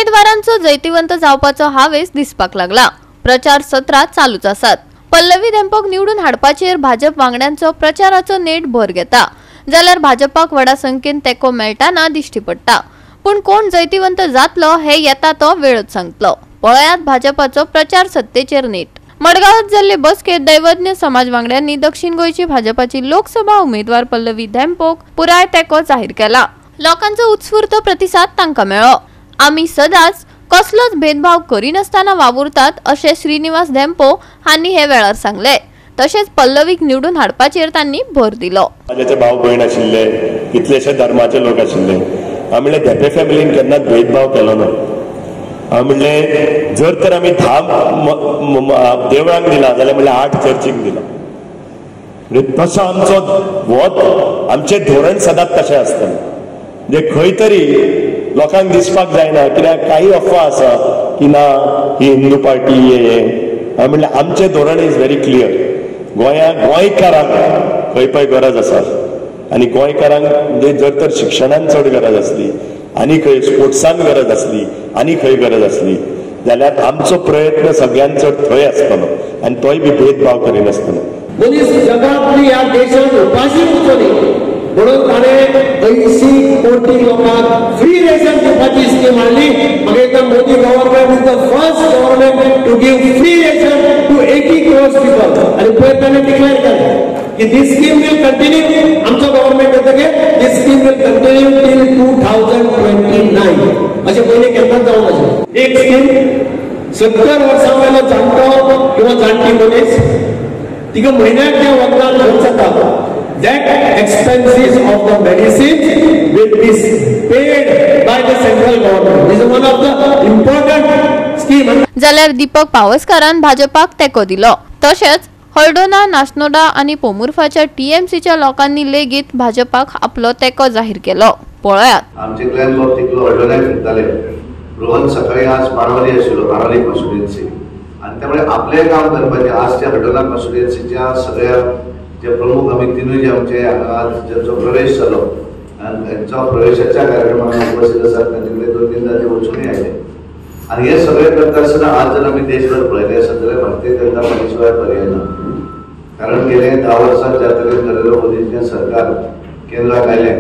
उमेदवारांचो जैतिवंत जावपाचो हावेस दिसपाक लागला। प्रचार सत्रां चालूच आसात। पल्लवी धेंपोक निवडून हाडपाचेर भाजप वांगड्यांचो प्रचाराचो नेट भर घेता, जाल्यार भाजपाक व्हडा संख्येन तेको मेळटाना दिश्टी पडटा। पूण कोण जैतिवंत जातलो हे येता तो वेळच सांगतलो। पळयात भाजपाचो प्रचार सत्तेचेर नेट। मडगांवात जाल्ले बसकेत दैवज्ञ समाज वांगड्यांनी दक्षिण गोंयची भाजपाची लोकसभा उमेदवार पल्लवी धेंपोक पुराय तेको जाहीर केला। लोकांचो उत्स्फूर्त प्रतिसाद तांकां मेळ्ळो। आमी सदांच कसलोच भेदभाव करिनासतना वावुरतात अशें श्रीनिवास धेंपो हांणी हे वेळार सांगले। तशेंच पल्लवीक निवडून हाडपाचेर तांणी भर दिलो। माझे भाव भयण आशिल्ले, कितलेशे धर्माचे लोक आशिल्ले। हांव म्हणलें धेंपे फॅमिलीन केन्नाच भेदभाव केलो ना। हांव म्हणलें जर तर आमी 10 देवळांक दिला जाल्यार म्हणलें 8 चर्चीक दिला। तसो आमचो वत आमचें धोरण सदांच तशें आसतलें। म्हणजे खंय तरी लोकांक दिसपाक जायना, कित्याक काही अफवा आसा की ना ही हिंदू पार्टी हे। हांव म्हणलें आमचें धोरण इज व्हेरी क्लियर। गोंयकारांक खंय पळय गरज आसा आनी गोंयकारांक जर तर शिक्षणान चड गरज आसली आनी खंय स्पोर्ट्सान गरज आसली आनी खंय गरज आसली जाल्यार आमचो प्रयत्न सगळ्यान चड थंय आसतलो आनी तोय बी भेदभाव करिनासतलो। मनीस जगात ह्या देशात उपाशी उरतली म्हणून ताणें 80 कोटी लोकांक फ्री रेशन दिवपाची स्कीम हाडली। मागीर Modi government is the first government to give free ration to 80 crores people. आणि पळय ताणें डिक्लेअर केलें की दिस स्कीम विल कंटिन्यू। आमचो गव्हर्नमेंट येतकीर this scheme will continue till 2029 अशें पयलीं केन्नाच जावंक नाशिल्लें। एक स्कीम 70 वर्सां वयलो जाणटो किंवा जाणटी मनीस तिका म्हयन्याक जे वखदां खर्च जाता that expenses of the medicines will be paid by the central government. This is one of the important scheme. जाल्यार दीपक पावसकारान भाजपाक तेको दिलो। तशेंच हळदोना, नाशनोडा आणि पोमुर्फाच्या टीएमसीच्या लोकांनी लेगीत भाजपाक आपलो तेको जाहीर केलो। पळयात आमचे क्लॅन बाब तिकलो हळदोना फिरताले। रोहन सकाळी आज बारावली आशिल्लो, बारावली कॉन्स्टिट्युएन्सी, आणि त्यामुळे आपले काम करपाचे आजच्या हळदोना कॉन्स्टिट्युएन्सीच्या सगळ्या जे प्रमुख आम्ही तिनूय जे आमचे आज ज्यांचो प्रवेश जालो आणि त्यांच्या प्रवेशाच्या कार्यक्रमात उपस्थित असतात त्यांच्याकडे 2-3 ते वचूनही आले। आणि हे सगळे करता आसतना आज जर आम्ही देशभर पळयले सगळे भारतीय जनता पार्टी शिवाय पर्याय ना। कारण गेले 10 वर्सात ज्या तरेन नरेंद्र मोदींचें सरकार केंद्राक आयलें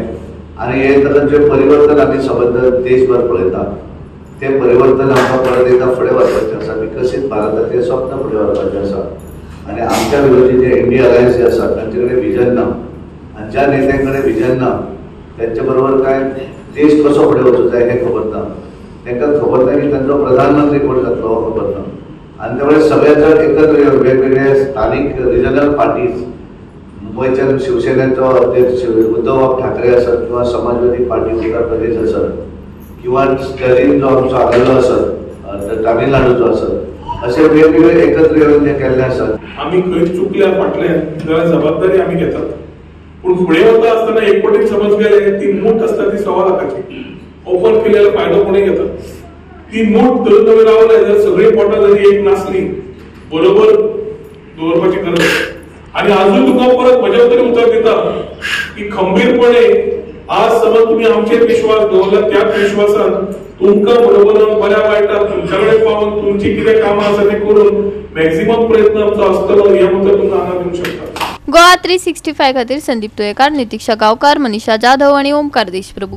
आणि हे तातूंत जे परिवर्तन आमी सबंद देशभर पळयता ते परिवर्तन आमकां परत एकदा फुडें व्हरपाचें आसा। विकसीत भारताचें स्वप्न फुडें व्हरपाचें आसा आणि आमच्या विरोधी जे इंडिया अलायन्स जे आसा तांचेकडे विजन ना आणि ज्या नेत्यांकडे विजन ना त्यांच्या बरोबर काय देश कसो फुडें वचूं जाय हे खबर ना। तांकां खबर ना की तांचो प्रधानमंत्री कोण जातलो हो खबर ना। आणि त्यामुळे सगळ्याचो एकत्र वेगवेगळे स्थानिक रिजनल पार्टीज मुंबईच्या शिवसेनेचो अध्यक्ष उद्धव ठाकरे आसत किंवा समाजवादी पार्टी उत्तर प्रदेश आसत किंवा स्टॅलिन जो आमचो आघाडो आसत तामिळनाडूचो आसत असे वेगवेगळे एकत्र येऊन जे केल्ले आसात। आम्ही खंय चुकल्यार फाटल्यान जाल्यार जबाबदारी आमी घेतात। पूण फुडें वता आसतना एक पटीन समज गेले ती मूठ आसता ती 1.25 लाखाची ओपन केल्यार फायदो कोणी घेता। ती मूठ धरून तुमी रावले जाल्यार सगळी पोटां जरी एक नासली बरोबर दवरपाची गरज। आणि अजून तुका परत म्हज्या तरी उतर दिता की खंबीरपणे आज समज तुम्ही आमचेर विश्वास दवरला त्याच विश्वासान तुमकां बरोबर बऱ्या वायटात तुमच्याकडे पावून तुमची कितें कामां आसा ते करून मॅक्झिमम प्रयत्न आमचो आसतलो हे मात्र तुमकां हांगा दिवंक शकता। गोवा 365 खातीर संदीप तुयेकार, नितीक्षा गांवकार, मनीषा जाधव आणि ओमकार देशप्रभू।